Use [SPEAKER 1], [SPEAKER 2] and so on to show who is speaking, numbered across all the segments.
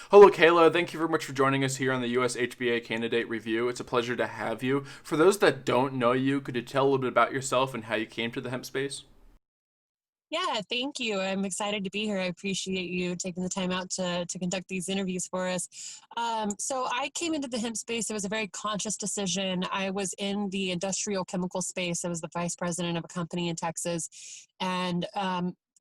[SPEAKER 1] Hello, Kayla. Thank you very much for joining us here on the USHBA Candidate Review. It's a pleasure to have you. For those that don't know you, could you tell a little bit about yourself and how you came to the hemp space?
[SPEAKER 2] Yeah, thank you. I'm excited to be here. I appreciate you taking the time out to conduct these interviews for us. So I came into the hemp space. It was a very conscious decision. I was in the industrial chemical space. I was the vice president of a company in Texas. And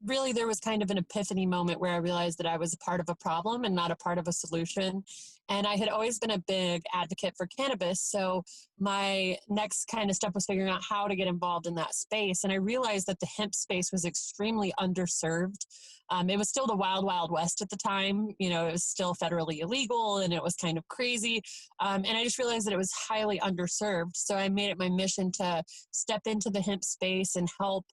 [SPEAKER 2] really, there was kind of an epiphany moment where I realized that I was a part of a problem and not a part of a solution. And I had always been a big advocate for cannabis. So my next kind of step was figuring out how to get involved in that space. And I realized that the hemp space was extremely underserved. It was still the wild, wild west at the time. You know, it was still federally illegal and it was kind of crazy. And I just realized that it was highly underserved. So I made it my mission to step into the hemp space and help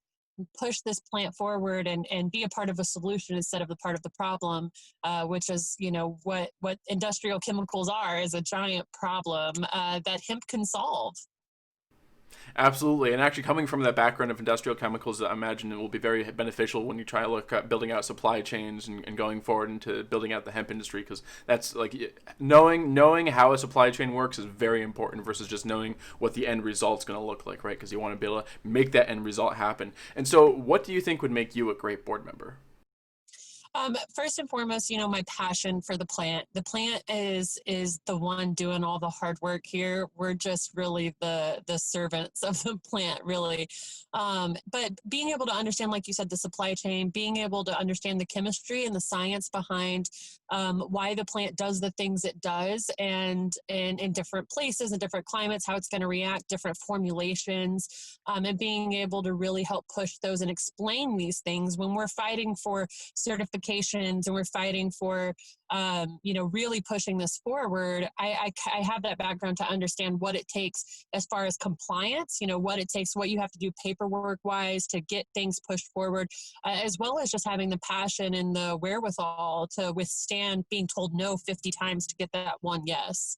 [SPEAKER 2] push this plant forward and be a part of a solution instead of the part of the problem, which is, you know, what industrial chemicals are, is a giant problem that hemp can solve.
[SPEAKER 1] Absolutely. And actually, coming from that background of industrial chemicals, I imagine it will be very beneficial when you try to look at building out supply chains and going forward into building out the hemp industry, because that's like knowing how a supply chain works is very important versus just knowing what the end result's going to look like, right? Because you want to be able to make that end result happen. And so, what do you think would make you a great board member?
[SPEAKER 2] First and foremost, you know, my passion for the plant. The plant is the one doing all the hard work here. We're just really the servants of the plant, really. But being able to understand, like you said, the supply chain, being able to understand the chemistry and the science behind why the plant does the things it does, and in different places and different climates, how it's going to react, different formulations, and being able to really help push those and explain these things when we're fighting for certifications and we're fighting for you know, really pushing this forward. I have that background to understand what it takes as far as compliance, you know, what it takes, what you have to do paperwork wise to get things pushed forward, as well as just having the passion and the wherewithal to withstand being told no 50 times to get that one yes.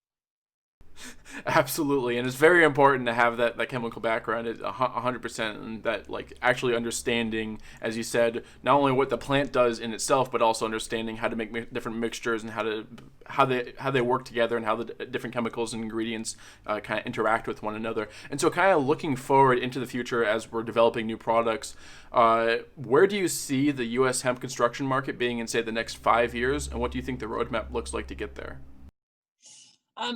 [SPEAKER 1] Absolutely, and it's very important to have that chemical background. It's 100%, and that like actually understanding, as you said, not only what the plant does in itself, but also understanding how to make different mixtures and how they work together and how the different chemicals and ingredients kind of interact with one another. And so, kind of looking forward into the future as we're developing new products, where do you see the U.S. hemp construction market being in, say, the next 5 years, and what do you think the roadmap looks like to get there?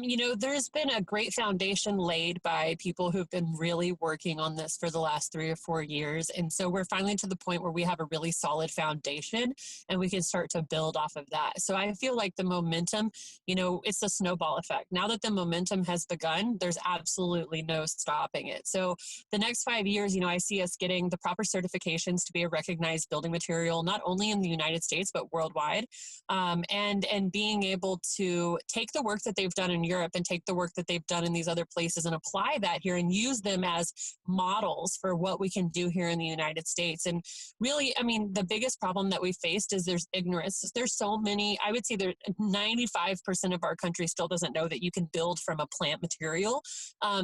[SPEAKER 2] You know, there's been a great foundation laid by people who've been really working on this for the last 3 or 4 years. And so we're finally to the point where we have a really solid foundation and we can start to build off of that. So I feel like the momentum, you know, it's a snowball effect. Now that the momentum has begun, there's absolutely no stopping it. So the next 5 years, you know, I see us getting the proper certifications to be a recognized building material, not only in the United States, but worldwide. And being able to take the work that they've done in Europe and take the work that they've done in these other places and apply that here and use them as models for what we can do here in the United States. And really, I mean, the biggest problem that we faced is there's ignorance. There's so many, I would say that 95% of our country still doesn't know that you can build from a plant material.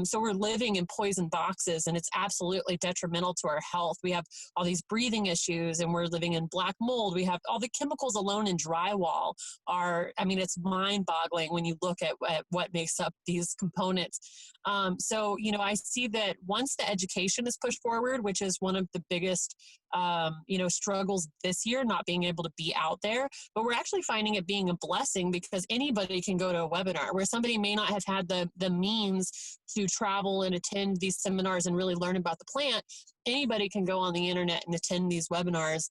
[SPEAKER 2] So we're living in poison boxes and it's absolutely detrimental to our health. We have all these breathing issues and we're living in black mold. We have all the chemicals alone in drywall are, I mean, it's mind boggling when you look at what makes up these components. So, you know, I see that once the education is pushed forward, which is one of the biggest, you know, struggles this year, not being able to be out there, but we're actually finding it being a blessing because anybody can go to a webinar where somebody may not have had the means to travel and attend these seminars and really learn about the plant. Anybody can go on the internet and attend these webinars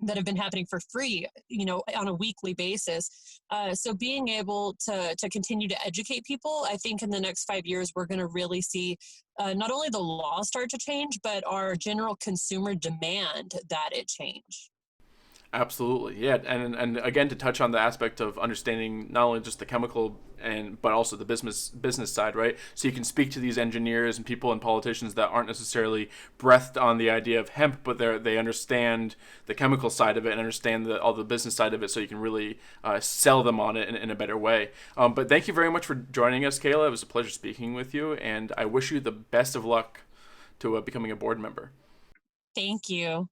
[SPEAKER 2] that have been happening for free, you know, on a weekly basis. So being able to continue to educate people, I think in the next 5 years, we're going to really see not only the law start to change, but our general consumer demand that it change.
[SPEAKER 1] Absolutely, yeah, and again to touch on the aspect of understanding not only just the chemical and but also the business side, right? So you can speak to these engineers and people and politicians that aren't necessarily breathed on the idea of hemp, but they understand the chemical side of it and understand all the business side of it, so you can really sell them on it in a better way. But thank you very much for joining us, Kayla. It was a pleasure speaking with you, and I wish you the best of luck to becoming a board member.
[SPEAKER 2] Thank you.